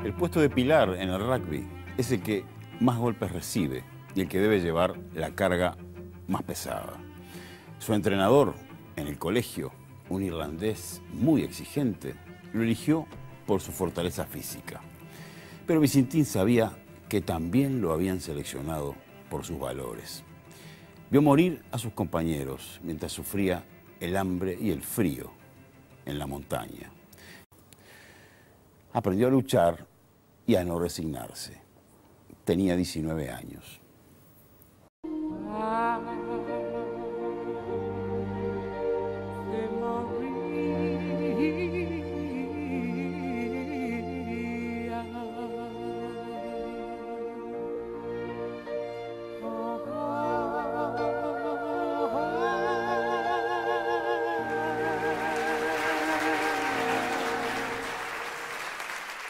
El puesto de pilar en el rugby es el que más golpes recibe y el que debe llevar la carga más pesada. Su entrenador en el colegio, un irlandés muy exigente, lo eligió por su fortaleza física. Pero Vicentín sabía que también lo habían seleccionado por sus valores. Vio morir a sus compañeros mientras sufría el hambre y el frío en la montaña. Aprendió a luchar y a no resignarse. Tenía 19 años.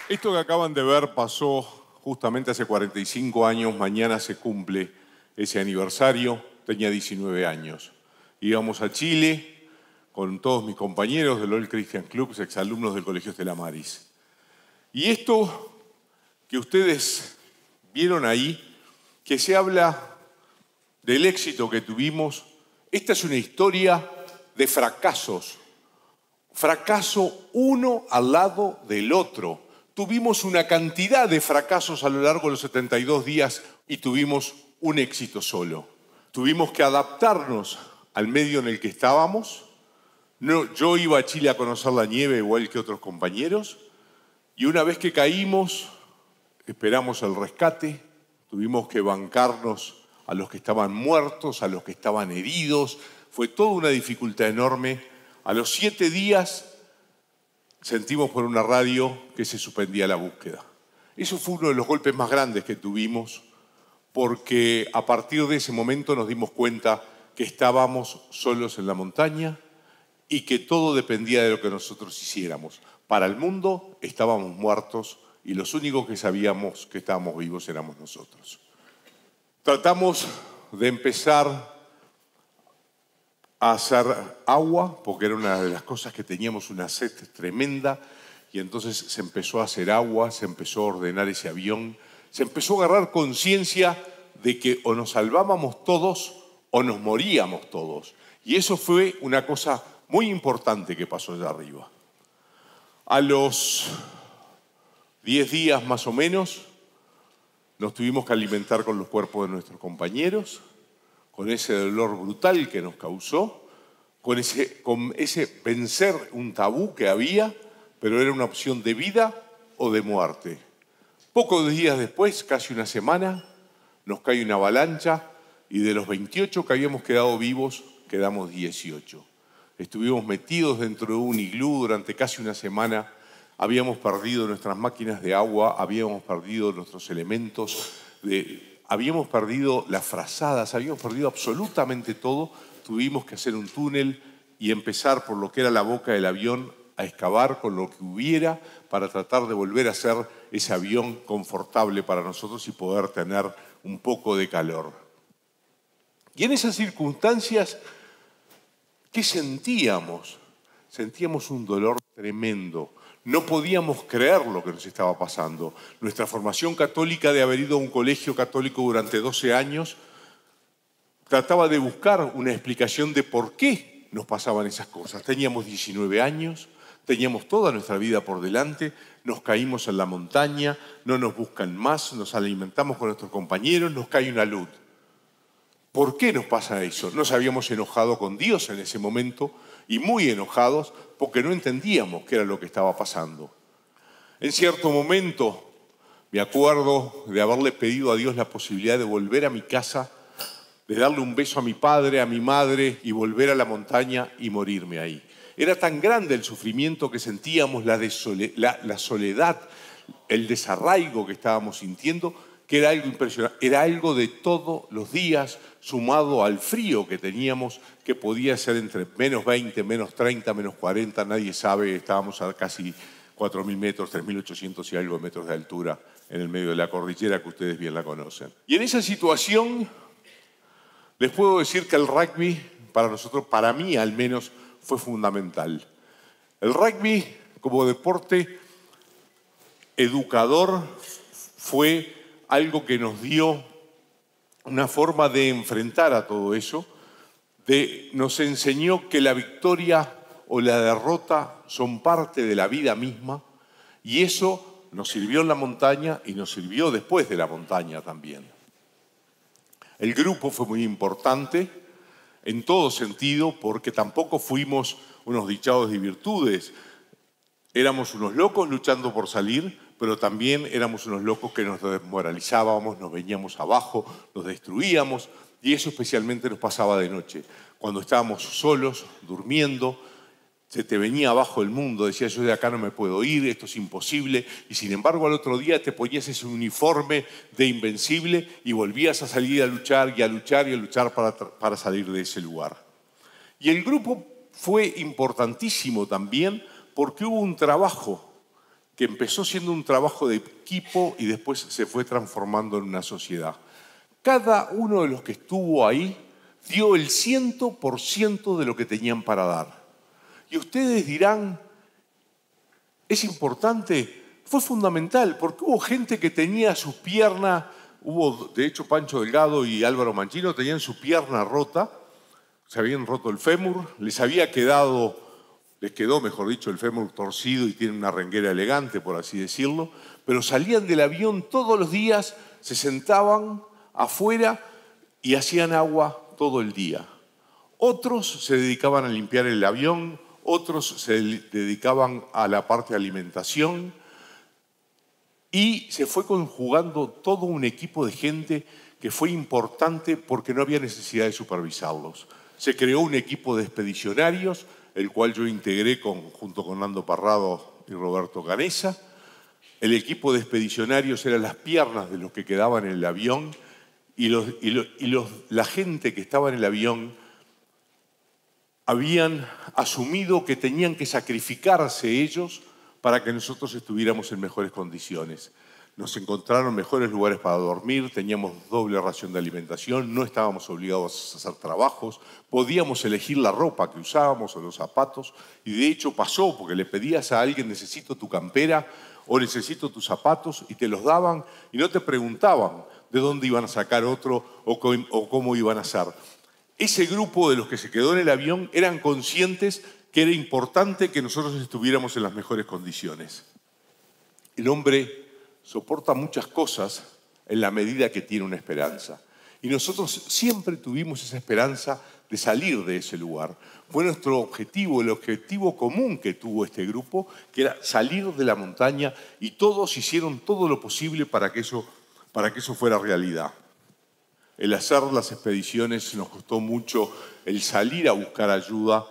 Esto que acaban de ver pasó justamente hace 45 años. Mañana se cumple ese aniversario. Tenía 19 años. Íbamos a Chile con todos mis compañeros del Old Christian Club, exalumnos del Colegio Stella Maris. Y esto que ustedes vieron ahí, que se habla del éxito que tuvimos, esta es una historia de fracasos. Fracaso uno al lado del otro. Tuvimos una cantidad de fracasos a lo largo de los 72 días y tuvimos un éxito solo. Tuvimos que adaptarnos al medio en el que estábamos. Yo iba a Chile a conocer la nieve igual que otros compañeros y una vez que caímos, esperamos el rescate, tuvimos que bancarnos a los que estaban muertos, a los que estaban heridos. Fue toda una dificultad enorme. A los 7 días sentimos por una radio que se suspendía la búsqueda. Eso fue uno de los golpes más grandes que tuvimos, porque a partir de ese momento nos dimos cuenta que estábamos solos en la montaña y que todo dependía de lo que nosotros hiciéramos. Para el mundo estábamos muertos y los únicos que sabíamos que estábamos vivos éramos nosotros. Tratamos de empezar a hacer agua, porque era una de las cosas que teníamos una sed tremenda, y entonces se empezó a hacer agua, se empezó a ordenar ese avión, se empezó a agarrar conciencia de que o nos salvábamos todos o nos moríamos todos. Y eso fue una cosa muy importante que pasó allá arriba. A los 10 días más o menos, nos tuvimos que alimentar con los cuerpos de nuestros compañeros, con ese dolor brutal que nos causó, con ese vencer un tabú que había, pero era una opción de vida o de muerte. Pocos días después, casi una semana, nos cae una avalancha y de los 28 que habíamos quedado vivos, quedamos 18. Estuvimos metidos dentro de un iglú durante casi una semana. Habíamos perdido nuestras máquinas de agua, habíamos perdido nuestros elementos, habíamos perdido las frazadas, habíamos perdido absolutamente todo. Tuvimos que hacer un túnel y empezar por lo que era la boca del avión a excavar con lo que hubiera para tratar de volver a hacer ese avión confortable para nosotros y poder tener un poco de calor. Y en esas circunstancias, ¿qué sentíamos? Sentíamos un dolor tremendo. No podíamos creer lo que nos estaba pasando. Nuestra formación católica de haber ido a un colegio católico durante 12 años trataba de buscar una explicación de por qué nos pasaban esas cosas. Teníamos 19 años, teníamos toda nuestra vida por delante, nos caímos en la montaña, no nos buscan más, nos alimentamos con nuestros compañeros, nos cae una luz. ¿Por qué nos pasa eso? Nos habíamos enojado con Dios en ese momento y muy enojados porque no entendíamos qué era lo que estaba pasando. En cierto momento me acuerdo de haberle pedido a Dios la posibilidad de volver a mi casa, de darle un beso a mi padre, a mi madre y volver a la montaña y morirme ahí. Era tan grande el sufrimiento que sentíamos, la soledad, el desarraigo que estábamos sintiendo, que era algo impresionante. Era algo de todos los días, sumado al frío que teníamos, que podía ser entre menos 20, menos 30, menos 40, nadie sabe. Estábamos a casi 4.000 metros, 3.800 y algo de metros de altura en el medio de la cordillera, que ustedes bien la conocen. Y en esa situación, les puedo decir que el rugby, para nosotros, para mí al menos, fue fundamental. El rugby, como deporte, educador fue algo que nos dio una forma de enfrentar a todo eso, nos enseñó que la victoria o la derrota son parte de la vida misma, y eso nos sirvió en la montaña y nos sirvió después de la montaña también. El grupo fue muy importante en todo sentido, porque tampoco fuimos unos dichados de virtudes. Éramos unos locos luchando por salir, pero también éramos unos locos que nos desmoralizábamos, nos veníamos abajo, nos destruíamos, y eso especialmente nos pasaba de noche. Cuando estábamos solos, durmiendo, se te venía abajo el mundo, decías, yo de acá no me puedo ir, esto es imposible, y sin embargo al otro día te ponías ese uniforme de invencible y volvías a salir a luchar y a luchar y a luchar para salir de ese lugar. Y el grupo fue importantísimo también porque hubo un trabajo que empezó siendo un trabajo de equipo y después se fue transformando en una sociedad. Cada uno de los que estuvo ahí dio el 100% de lo que tenían para dar. Y ustedes dirán, ¿es importante? Fue fundamental, porque hubo gente que tenía sus piernas, de hecho Pancho Delgado y Álvaro Mancino tenían su pierna rota, se habían roto el fémur, les quedó, mejor dicho, el fémur torcido y tienen una renguera elegante, por así decirlo, pero salían del avión todos los días, se sentaban afuera y hacían agua todo el día. Otros se dedicaban a limpiar el avión, otros se dedicaban a la parte de alimentación, y se fue conjugando todo un equipo de gente que fue importante porque no había necesidad de supervisarlos. Se creó un equipo de expedicionarios, el cual yo integré junto con Nando Parrado y Roberto Canessa. El equipo de expedicionarios eran las piernas de los que quedaban en el avión, y la gente que estaba en el avión habían asumido que tenían que sacrificarse ellos para que nosotros estuviéramos en mejores condiciones. Nos encontraron mejores lugares para dormir, teníamos doble ración de alimentación, no estábamos obligados a hacer trabajos, podíamos elegir la ropa que usábamos o los zapatos, y de hecho pasó, porque le pedías a alguien, necesito tu campera o necesito tus zapatos, y te los daban y no te preguntaban de dónde iban a sacar otro o cómo iban a hacer. Ese grupo de los que se quedó en el avión eran conscientes que era importante que nosotros estuviéramos en las mejores condiciones. El hombre soporta muchas cosas en la medida que tiene una esperanza. Y nosotros siempre tuvimos esa esperanza de salir de ese lugar. Fue nuestro objetivo, el objetivo común que tuvo este grupo, que era salir de la montaña, y todos hicieron todo lo posible para que eso fuera realidad. El hacer las expediciones nos costó mucho, el salir a buscar ayuda,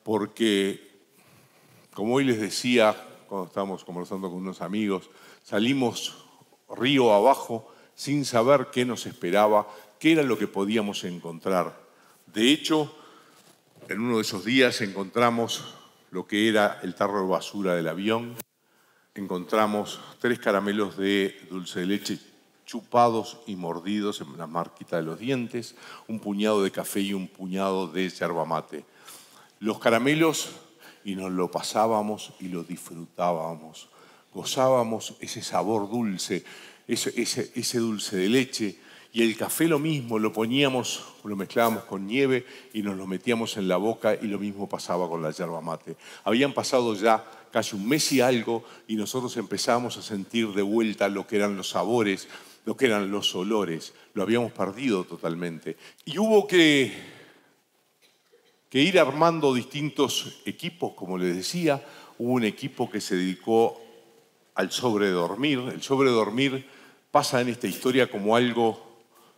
porque, como hoy les decía, cuando estábamos conversando con unos amigos, salimos río abajo sin saber qué nos esperaba, qué era lo que podíamos encontrar. De hecho, en uno de esos días encontramos lo que era el tarro de basura del avión, encontramos 3 caramelos de dulce de leche chupados y mordidos en la marquita de los dientes, un puñado de café y un puñado de yerba mate. Los caramelos, y nos lo pasábamos y lo disfrutábamos. Gozábamos ese sabor dulce, ese dulce de leche, y el café lo mismo, lo mezclábamos con nieve y nos lo metíamos en la boca, y lo mismo pasaba con la yerba mate. Habían pasado ya casi un mes y algo, y nosotros empezábamos a sentir de vuelta lo que eran los sabores, lo que eran los olores. Lo habíamos perdido totalmente. Y hubo que ir armando distintos equipos, como les decía. Hubo un equipo que se dedicó al sobredormir. El sobredormir pasa en esta historia como algo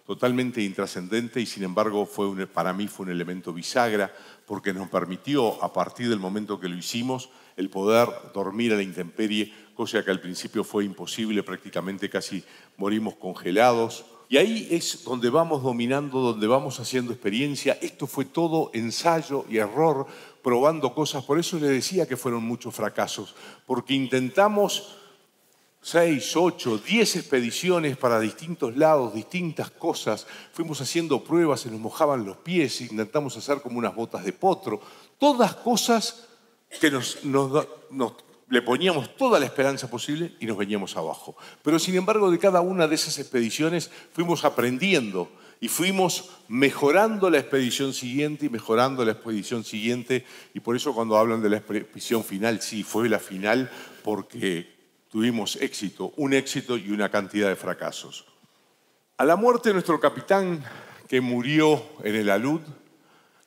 totalmente intrascendente, y sin embargo para mí fue un elemento bisagra, porque nos permitió, a partir del momento que lo hicimos, el poder dormir a la intemperie, cosa que al principio fue imposible, prácticamente casi morimos congelados. Y ahí es donde vamos dominando, donde vamos haciendo experiencia. Esto fue todo ensayo y error, probando cosas. Por eso les decía que fueron muchos fracasos, porque intentamos 6, 8, 10 expediciones para distintos lados, distintas cosas. Fuimos haciendo pruebas, se nos mojaban los pies, intentamos hacer como unas botas de potro. Todas cosas que nos le poníamos toda la esperanza posible y nos veníamos abajo. Pero sin embargo, de cada una de esas expediciones fuimos aprendiendo y fuimos mejorando la expedición siguiente y mejorando la expedición siguiente. Y por eso cuando hablan de la expedición final, sí, fue la final porque tuvimos éxito, un éxito y una cantidad de fracasos. A la muerte de nuestro capitán, que murió en el alud,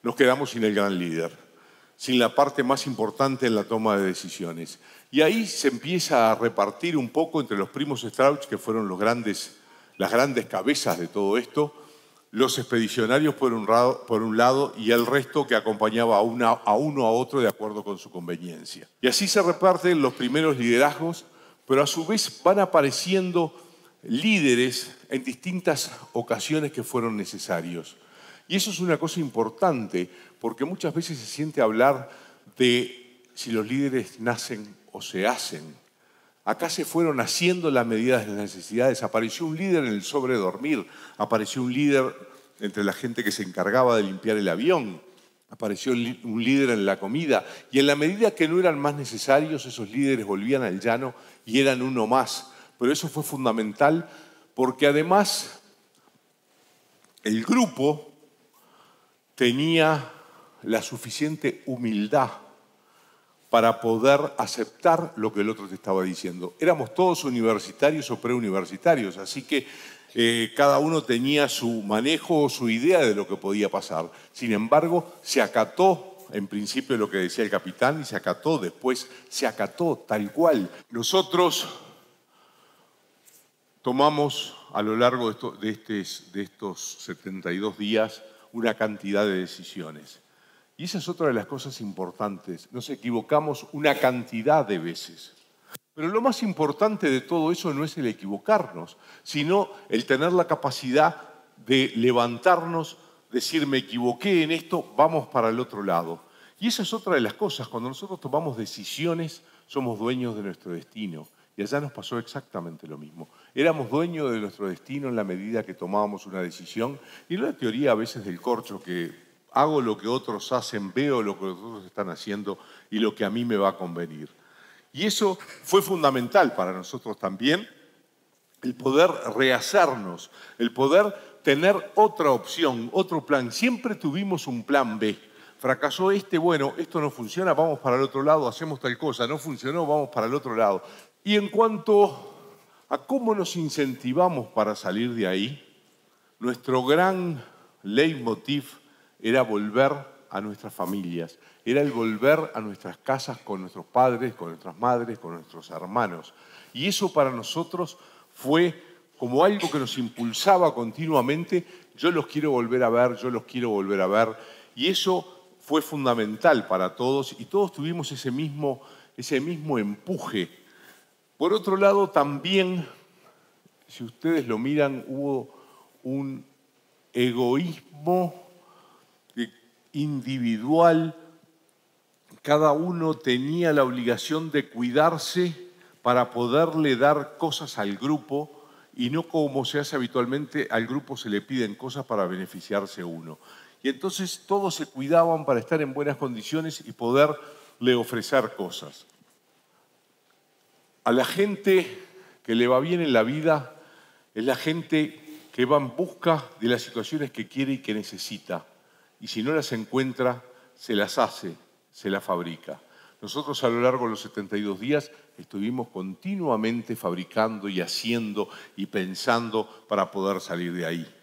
nos quedamos sin el gran líder, sin la parte más importante en la toma de decisiones. Y ahí se empieza a repartir un poco entre los primos Strauch, que fueron las grandes cabezas de todo esto, los expedicionarios por un lado y el resto que acompañaba a uno a otro de acuerdo con su conveniencia. Y así se reparten los primeros liderazgos, pero a su vez van apareciendo líderes en distintas ocasiones que fueron necesarios. Y eso es una cosa importante, porque muchas veces se siente hablar de si los líderes nacen o se hacen. Acá se fueron haciendo las medidas de las necesidades. Apareció un líder en el sobredormir, apareció un líder entre la gente que se encargaba de limpiar el avión, apareció un líder en la comida, y en la medida que no eran más necesarios, esos líderes volvían al llano y eran uno más. Pero eso fue fundamental porque además el grupo tenía la suficiente humildad para poder aceptar lo que el otro te estaba diciendo. Éramos todos universitarios o preuniversitarios, así que cada uno tenía su manejo o su idea de lo que podía pasar. Sin embargo, se acató en principio lo que decía el capitán y se acató después, se acató tal cual. Nosotros tomamos a lo largo de estos 72 días una cantidad de decisiones. Y esa es otra de las cosas importantes. Nos equivocamos una cantidad de veces. Pero lo más importante de todo eso no es el equivocarnos, sino el tener la capacidad de levantarnos, decir me equivoqué en esto, vamos para el otro lado. Y esa es otra de las cosas. Cuando nosotros tomamos decisiones, somos dueños de nuestro destino. Y allá nos pasó exactamente lo mismo. Éramos dueños de nuestro destino en la medida que tomábamos una decisión. Y no la teoría a veces del corcho, que hago lo que otros hacen, veo lo que otros están haciendo y lo que a mí me va a convenir. Y eso fue fundamental para nosotros también, el poder rehacernos, el poder tener otra opción, otro plan. Siempre tuvimos un plan B. Fracasó bueno, esto no funciona, vamos para el otro lado, hacemos tal cosa, no funcionó, vamos para el otro lado. Y en cuanto a cómo nos incentivamos para salir de ahí, nuestro gran leitmotiv era volver a nuestras familias, era el volver a nuestras casas con nuestros padres, con nuestras madres, con nuestros hermanos. Y eso para nosotros fue como algo que nos impulsaba continuamente, yo los quiero volver a ver, yo los quiero volver a ver. Y eso fue fundamental para todos y todos tuvimos ese mismo empuje. Por otro lado, también, si ustedes lo miran, hubo un egoísmo individual. Cada uno tenía la obligación de cuidarse para poderle dar cosas al grupo y no como se hace habitualmente, al grupo se le piden cosas para beneficiarse uno. Y entonces todos se cuidaban para estar en buenas condiciones y poderle ofrecer cosas. A la gente que le va bien en la vida es la gente que va en busca de las situaciones que quiere y que necesita. Y si no las encuentra, se las hace, se las fabrica. Nosotros a lo largo de los 72 días estuvimos continuamente fabricando y haciendo y pensando para poder salir de ahí.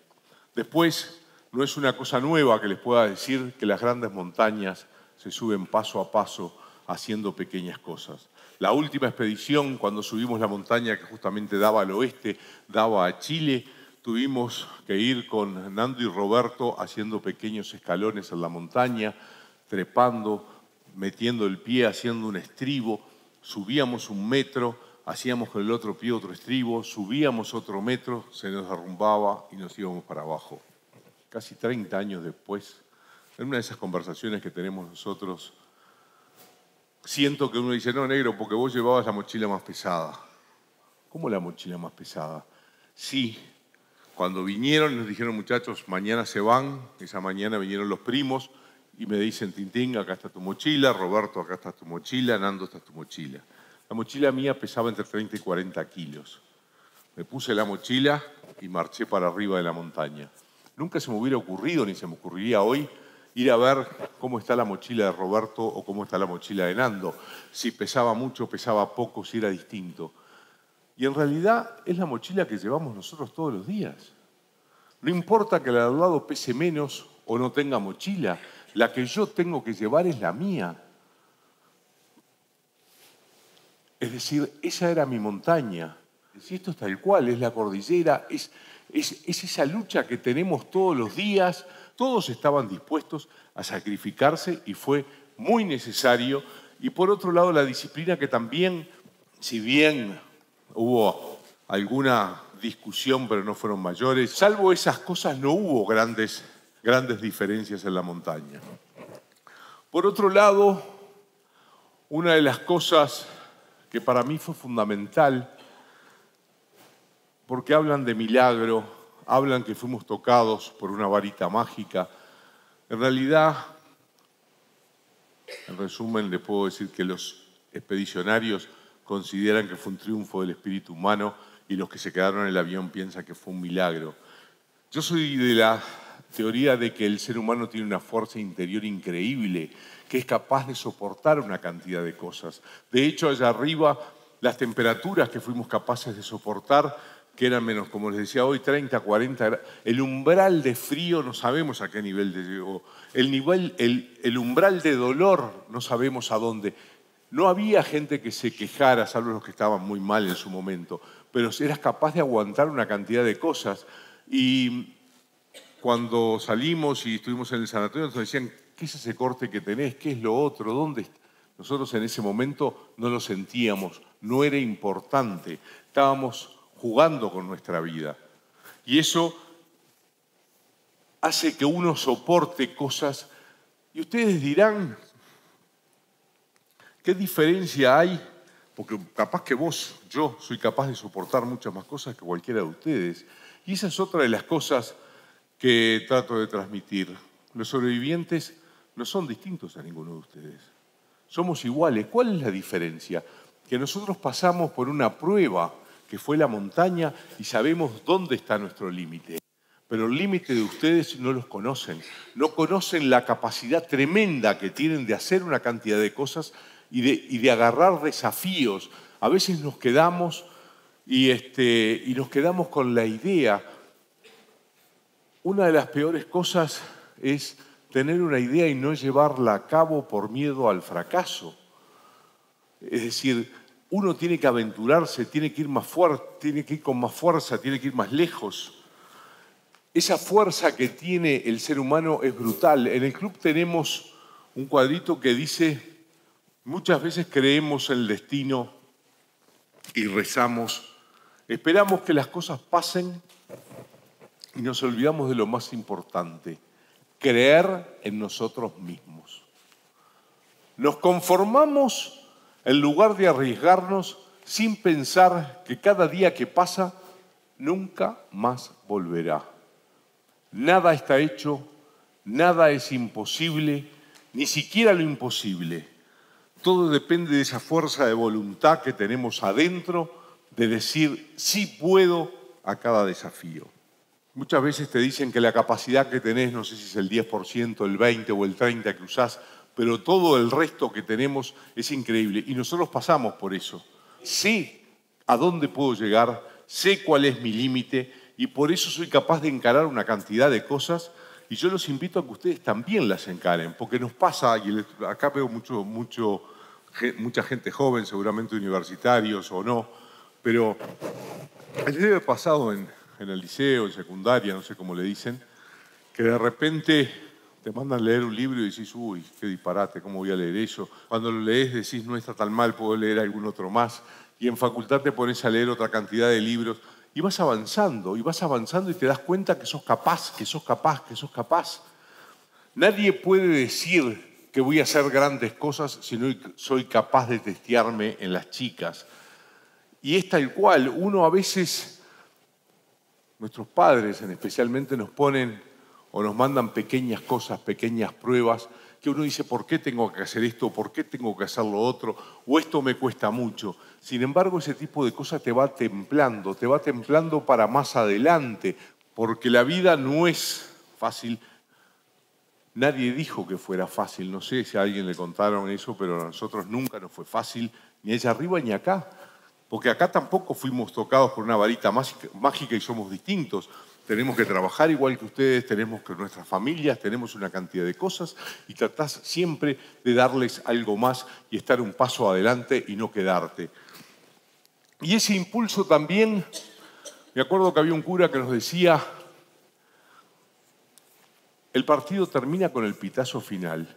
Después, no es una cosa nueva que les pueda decir que las grandes montañas se suben paso a paso haciendo pequeñas cosas. La última expedición, cuando subimos la montaña que justamente daba al oeste, daba a Chile, tuvimos que ir con Nando y Roberto haciendo pequeños escalones en la montaña, trepando, metiendo el pie, haciendo un estribo, subíamos 1 metro, hacíamos con el otro pie otro estribo, subíamos otro metro, se nos derrumbaba y nos íbamos para abajo. Casi 30 años después, en una de esas conversaciones que tenemos nosotros, siento que uno dice, no, negro, porque vos llevabas la mochila más pesada. ¿Cómo la mochila más pesada? Sí, cuando vinieron nos dijeron, muchachos, mañana se van, esa mañana vinieron los primos y me dicen, Tintín, acá está tu mochila, Roberto, acá está tu mochila, Nando, está tu mochila. La mochila mía pesaba entre 30 y 40 kilos. Me puse la mochila y marché para arriba de la montaña. Nunca se me hubiera ocurrido, ni se me ocurriría hoy, ir a ver cómo está la mochila de Roberto o cómo está la mochila de Nando. Si pesaba mucho, pesaba poco, si era distinto. Y en realidad es la mochila que llevamos nosotros todos los días. No importa que el al lado pese menos o no tenga mochila, la que yo tengo que llevar es la mía. Es decir, esa era mi montaña. Si esto es tal cual, es la cordillera, es esa lucha que tenemos todos los días. Todos estaban dispuestos a sacrificarse y fue muy necesario. Y por otro lado, la disciplina que también, si bien hubo alguna discusión, pero no fueron mayores, salvo esas cosas no hubo grandes diferencias en la montaña. Por otro lado, una de las cosas que para mí fue fundamental, porque hablan de milagro, hablan que fuimos tocados por una varita mágica. En realidad, en resumen, le puedo decir que los expedicionarios consideran que fue un triunfo del espíritu humano y los que se quedaron en el avión piensan que fue un milagro. Yo soy de la teoría de que el ser humano tiene una fuerza interior increíble, que es capaz de soportar una cantidad de cosas. De hecho, allá arriba, las temperaturas que fuimos capaces de soportar, que eran menos, como les decía hoy, 30, 40 grados, el umbral de frío no sabemos a qué nivel llegó, el umbral de dolor no sabemos a dónde. No había gente que se quejara, salvo los que estaban muy mal en su momento, pero eras capaz de aguantar una cantidad de cosas. Y cuando salimos y estuvimos en el sanatorio, nos decían, ¿qué es ese corte que tenés? ¿Qué es lo otro? ¿Dónde está? Nosotros en ese momento no lo sentíamos, no era importante, estábamos jugando con nuestra vida. Y eso hace que uno soporte cosas. Y ustedes dirán, ¿qué diferencia hay? Porque capaz que yo soy capaz de soportar muchas más cosas que cualquiera de ustedes. Y esa es otra de las cosas que trato de transmitir. Los sobrevivientes no son distintos a ninguno de ustedes. Somos iguales. ¿Cuál es la diferencia? Que nosotros pasamos por una prueba que fue la montaña y sabemos dónde está nuestro límite. Pero el límite de ustedes no los conocen. No conocen la capacidad tremenda que tienen de hacer una cantidad de cosas y de agarrar desafíos. A veces nos quedamos y nos quedamos con la idea. Una de las peores cosas es tener una idea y no llevarla a cabo por miedo al fracaso. Es decir, uno tiene que aventurarse, tiene que ir más fuerte, tiene que ir con más fuerza, tiene que ir más lejos. Esa fuerza que tiene el ser humano es brutal. En el club tenemos un cuadrito que dice, muchas veces creemos en el destino y rezamos, esperamos que las cosas pasen y nos olvidamos de lo más importante, creer en nosotros mismos. Nos conformamos en lugar de arriesgarnos sin pensar que cada día que pasa nunca más volverá. Nada está hecho, nada es imposible, ni siquiera lo imposible. Todo depende de esa fuerza de voluntad que tenemos adentro de decir sí puedo a cada desafío. Muchas veces te dicen que la capacidad que tenés, no sé si es el 10%, el 20% o el 30% que usás, pero todo el resto que tenemos es increíble. Y nosotros pasamos por eso. Sé a dónde puedo llegar, sé cuál es mi límite y por eso soy capaz de encarar una cantidad de cosas y yo los invito a que ustedes también las encaren, porque nos pasa, y acá veo mucha gente joven, seguramente universitarios o no, pero les debe haber pasado en el liceo, en secundaria, no sé cómo le dicen, que de repente te mandan a leer un libro y decís, uy, qué disparate, ¿cómo voy a leer eso? Cuando lo lees decís, no está tan mal, puedo leer algún otro más. Y en facultad te pones a leer otra cantidad de libros y vas avanzando y te das cuenta que sos capaz, que sos capaz, que sos capaz. Nadie puede decir que voy a hacer grandes cosas si no soy capaz de testearme en las chicas. Y es tal cual, uno a veces, nuestros padres especialmente nos ponen o nos mandan pequeñas cosas, pequeñas pruebas que uno dice, ¿por qué tengo que hacer esto? ¿Por qué tengo que hacer lo otro? O esto me cuesta mucho. Sin embargo, ese tipo de cosas te va templando para más adelante, porque la vida no es fácil. Nadie dijo que fuera fácil, no sé si a alguien le contaron eso, pero a nosotros nunca nos fue fácil, ni allá arriba ni acá. Porque acá tampoco fuimos tocados por una varita mágica y somos distintos. Tenemos que trabajar igual que ustedes, tenemos que nuestras familias, tenemos una cantidad de cosas y tratás siempre de darles algo más y estar un paso adelante y no quedarte. Y ese impulso también, me acuerdo que había un cura que nos decía, el partido termina con el pitazo final.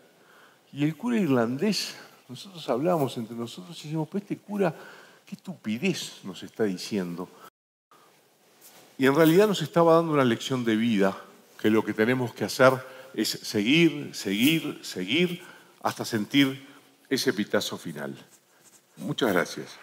Y el cura irlandés, nosotros hablábamos entre nosotros y decíamos, pues este cura, qué estupidez nos está diciendo. Y en realidad nos estaba dando una lección de vida, que lo que tenemos que hacer es seguir, seguir, seguir, hasta sentir ese pitazo final. Muchas gracias.